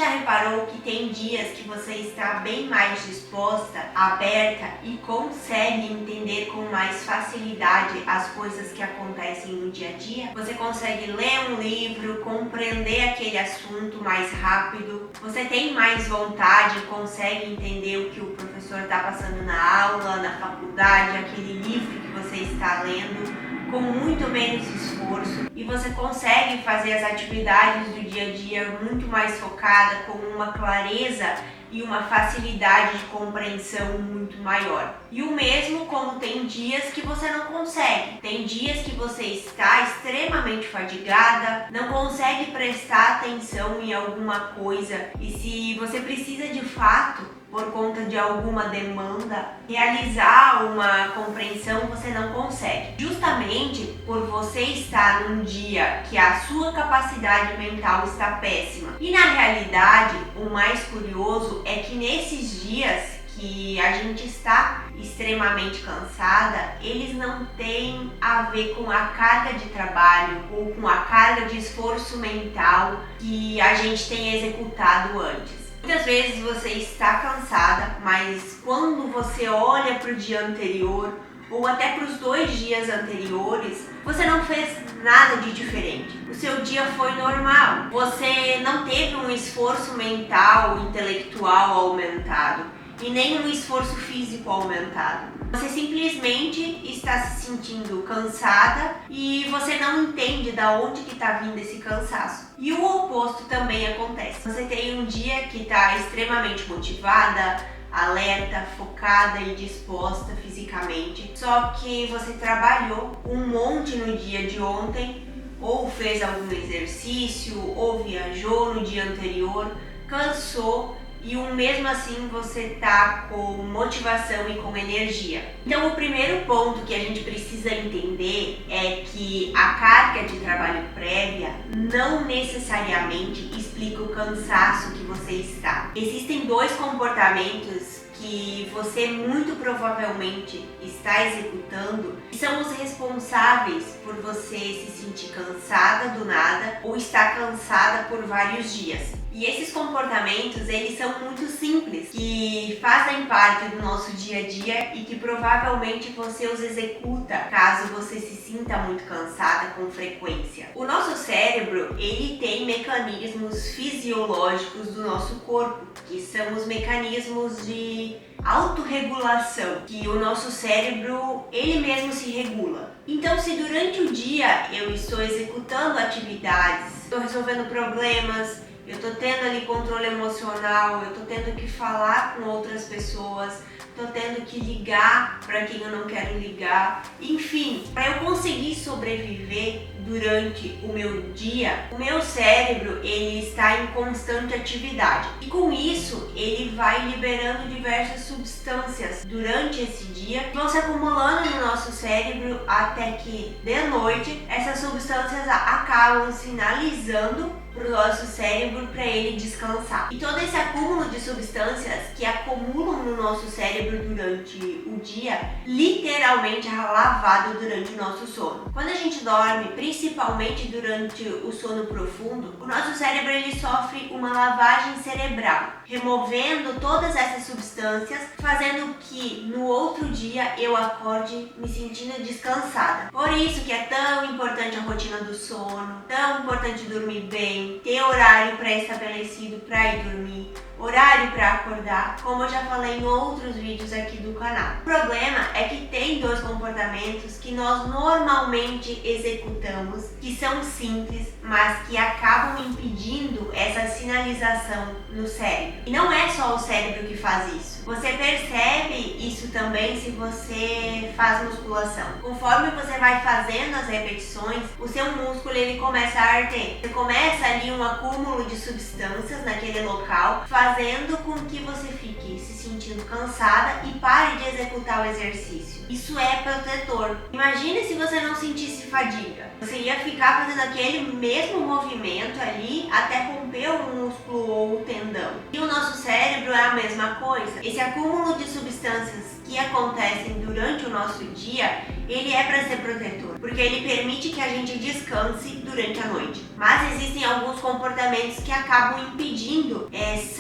já reparou que tem dias que você está bem mais disposta, aberta e consegue entender com mais facilidade as coisas que acontecem no dia a dia? Você consegue ler um livro, compreender aquele assunto mais rápido, você tem mais vontade, consegue entender o que o professor está passando na aula, na faculdade, aquele livro que você está lendo, com muito menos esforço, e você consegue fazer as atividades do dia a dia muito mais focada, com uma clareza e uma facilidade de compreensão muito maior. E o mesmo como tem dias que você não consegue. Tem dias que você está extremamente fadigada, não consegue prestar atenção em alguma coisa, e se você precisa de fato, por conta de alguma demanda, realizar uma compreensão, você não consegue. Justamente por você estar num dia que a sua capacidade mental está péssima. E na realidade, o mais curioso é que nesses dias que a gente está extremamente cansada, eles não têm a ver com a carga de trabalho ou com a carga de esforço mental que a gente tem executado antes. Muitas vezes você está cansada, mas quando você olha para o dia anterior ou até para os 2 dias anteriores, você não fez nada de diferente. O seu dia foi normal. Você não teve um esforço mental, intelectual aumentado e nem um esforço físico aumentado. Você simplesmente está se sentindo cansada e você não entende de onde que está vindo esse cansaço. E o oposto também acontece. Você tem um dia que está extremamente motivada, alerta, focada e disposta fisicamente, só que você trabalhou um monte no dia de ontem, ou fez algum exercício, ou viajou no dia anterior, cansou, e mesmo assim você tá com motivação e com energia. Então o primeiro ponto que a gente precisa entender é que a carga de trabalho prévia não necessariamente explica o cansaço que você está. Existem 2 comportamentos que você muito provavelmente está executando e são os responsáveis por você se sentir cansada do nada ou estar cansada por vários dias. E esses comportamentos, eles são muito simples, que fazem parte do nosso dia a dia e que provavelmente você os executa caso você se sinta muito cansada com frequência. O nosso cérebro, ele tem mecanismos fisiológicos do nosso corpo, que são os mecanismos de autorregulação, que o nosso cérebro, ele mesmo se regula. Então, se durante o dia eu estou executando atividades, estou resolvendo problemas, eu tô tendo ali controle emocional, eu tô tendo que falar com outras pessoas, tô tendo que ligar para quem eu não quero ligar. Enfim, para eu conseguir sobreviver durante o meu dia, o meu cérebro, ele está em constante atividade. E com isso, ele vai liberando diversas substâncias durante esse dia, que vão se acumulando no nosso cérebro até que, de noite, essas substâncias acabam sinalizando para o nosso cérebro para ele descansar. E todo esse acúmulo de substâncias que acumulam no nosso cérebro durante o dia, literalmente é lavado durante o nosso sono. Quando a gente dorme, principalmente durante o sono profundo, o nosso cérebro ele sofre uma lavagem cerebral, removendo todas essas substâncias, fazendo que no outro dia eu acorde me sentindo descansada. Por isso que é tão importante a rotina do sono, tão importante dormir bem, ter horário pré-estabelecido para ir dormir, horário para acordar, como eu já falei em outros vídeos aqui do canal. O problema é que tem 2 comportamentos que nós normalmente executamos, que são simples, mas que acabam impedindo essa sinalização no cérebro. E não é só o cérebro que faz isso. Você percebe isso também se você faz musculação. Conforme você vai fazendo as repetições, o seu músculo ele começa a arder. Você começa ali um acúmulo de substâncias naquele local, fazendo com que você fique se sentindo cansada e pare de executar o exercício. Isso é protetor. Imagine se você não sentisse fadiga. Você ia ficar fazendo aquele mesmo movimento ali até romper o músculo ou o tendão. E o nosso cérebro é a mesma coisa. Esse acúmulo de substâncias que acontecem durante o nosso dia, ele é para ser protetor, porque ele permite que a gente descanse durante a noite. Mas existem alguns comportamentos que acabam impedindo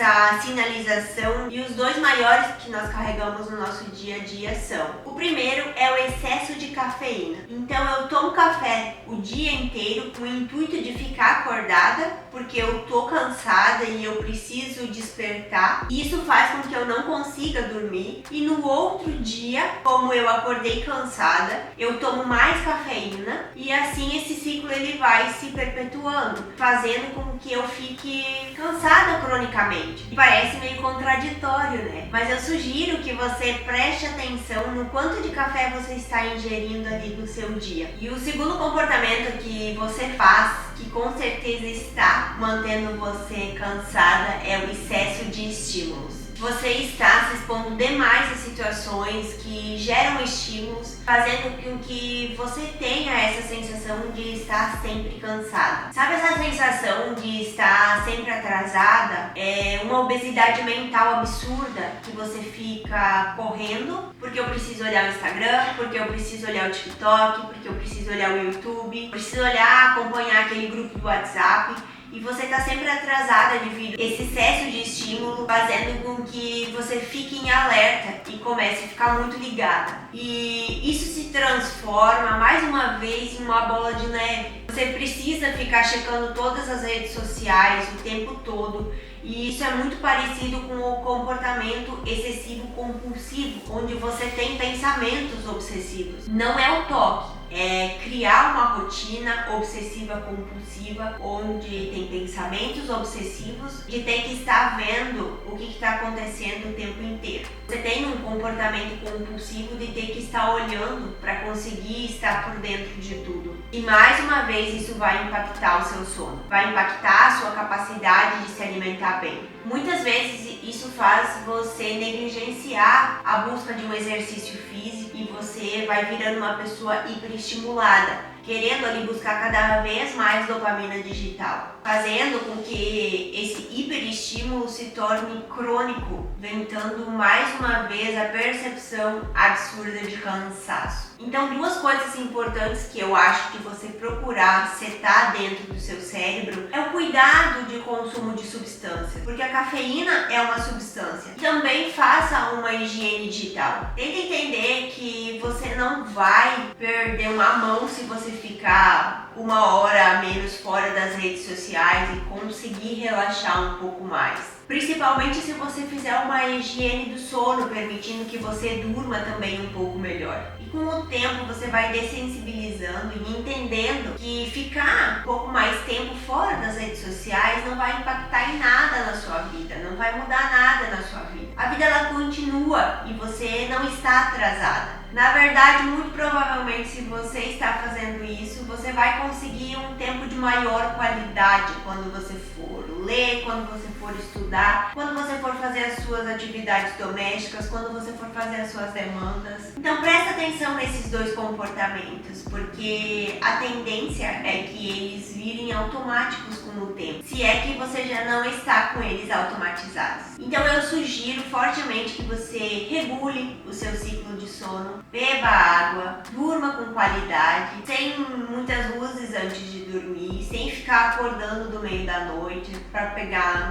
essa sinalização, e os dois maiores que nós carregamos no nosso dia a dia são: o primeiro é o excesso de cafeína. Então eu tomo café o dia inteiro com o intuito de ficar acordada, porque eu tô cansada e eu preciso despertar. Isso faz com que eu não consiga dormir, e no outro dia, como eu acordei cansada, eu tomo mais cafeína, e assim esse ciclo ele vai se perpetuando, fazendo com que eu fique cansada cronicamente. Parece meio contraditório, né? Mas eu sugiro que você preste atenção no quanto de café você está ingerindo ali no seu dia. E o segundo comportamento que você faz, que com certeza está mantendo você cansada, é o excesso de estímulos. Você está se expondo demais a situações que geram estímulos, fazendo com que você tenha essa sensação de estar sempre cansada. Sabe essa sensação de estar sempre atrasada? É uma obesidade mental absurda, que você fica correndo porque eu preciso olhar o Instagram, porque eu preciso olhar o TikTok, porque eu preciso olhar o YouTube, preciso olhar, acompanhar aquele grupo do WhatsApp. E você está sempre atrasada devido a esse excesso de estímulo, fazendo com que você fique em alerta e comece a ficar muito ligada. E isso se transforma mais uma vez em uma bola de neve. Você precisa ficar checando todas as redes sociais o tempo todo. E isso é muito parecido com o comportamento excessivo compulsivo, onde você tem pensamentos obsessivos. Não é o toque, é criar uma rotina obsessiva compulsiva, onde tem pensamentos obsessivos de ter que estar vendo o que está acontecendo o tempo inteiro. Você tem um comportamento compulsivo de ter que estar olhando para conseguir estar por dentro de tudo. E mais uma vez isso vai impactar o seu sono, vai impactar a sua capacidade de se alimentar bem. Muitas vezes isso faz você negligenciar a busca de um exercício físico e você vai virando uma pessoa hiperestimulada, querendo ali buscar cada vez mais dopamina digital, fazendo com que esse hiperestímulo se torne crônico, ventando mais uma vez a percepção absurda de cansaço. Então, duas coisas importantes que eu acho que você procurar setar dentro do seu cérebro é o cuidado de consumo de substância, porque a cafeína é uma substância. Também faça uma higiene digital. Tente entender que você não vai perder uma mão se você ficar uma hora a menos fora das redes sociais e conseguir relaxar um pouco mais. Principalmente se você fizer uma higiene do sono, permitindo que você durma também um pouco melhor. E com o tempo você vai dessensibilizando e entendendo que ficar um pouco mais tempo fora das redes sociais não vai impactar em nada na sua vida, não vai mudar nada na sua vida. A vida ela continua e você não está atrasada. Na verdade, muito provavelmente, se você está fazendo isso, você vai conseguir um tempo de maior qualidade quando você for ler, quando você for estudar, quando você for fazer as suas atividades domésticas, quando você for fazer as suas demandas. Então presta atenção nesses dois comportamentos, porque a tendência é que eles virem automáticos com o tempo, se é que você já não está com eles automatizados. Então eu sugiro fortemente que você regule o seu ciclo de sono, beba água, durma com qualidade, sem muitas luzes antes de dormir, sem ficar acordando do meio da noite para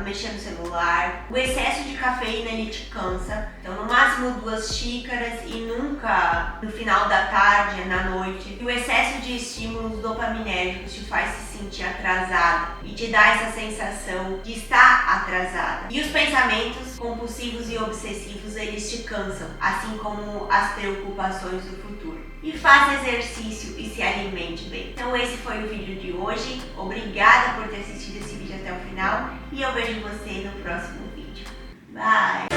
mexer no celular. O excesso de cafeína ele te cansa, então no máximo 2 xícaras e nunca no final da tarde, na noite. E o excesso de estímulos dopaminérgicos te faz se sentir atrasada e te dá essa sensação de estar atrasada. E os pensamentos compulsivos e obsessivos eles te cansam, assim como as preocupações do futuro. E faça exercício e se alimente bem. Então esse foi o vídeo de hoje. Obrigada por ter assistido esse vídeo até o final e eu vejo você no próximo vídeo. Bye!